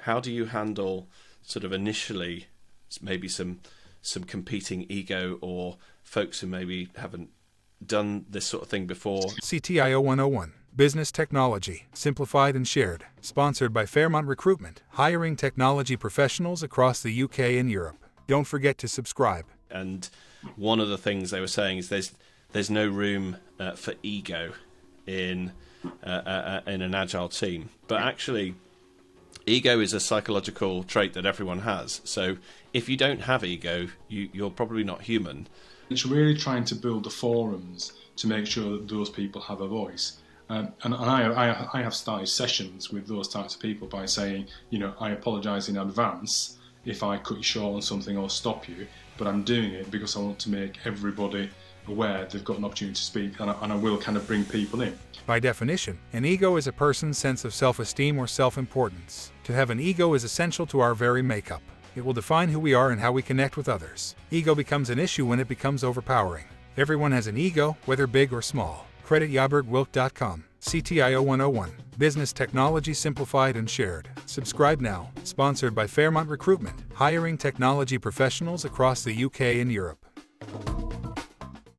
how do you handle sort of initially maybe some competing ego, or folks who maybe haven't done this sort of thing before? CTIO 101, Business Technology, Simplified and Shared, sponsored by Fairmont Recruitment, hiring technology professionals across the UK and Europe. Don't forget to subscribe. And one of the things they were saying is there's no room for ego in an agile team, but actually ego is a psychological trait that everyone has. So if you don't have ego, you're probably not human. It's really trying to build the forums to make sure that those people have a voice. And I have started sessions with those types of people by saying, I apologise in advance if I cut you short on something or stop you, but I'm doing it because I want to make everybody aware they've got an opportunity to speak, and I will kind of bring people in. By definition, an ego is a person's sense of self-esteem or self-importance. To have an ego is essential to our very makeup. It will define who we are and how we connect with others. Ego becomes an issue when it becomes overpowering. Everyone has an ego, whether big or small. Credit yabertwilk.com. CTIO 101. Business Technology Simplified and Shared. Subscribe now. Sponsored by Fairmont Recruitment, hiring technology professionals across the UK and Europe.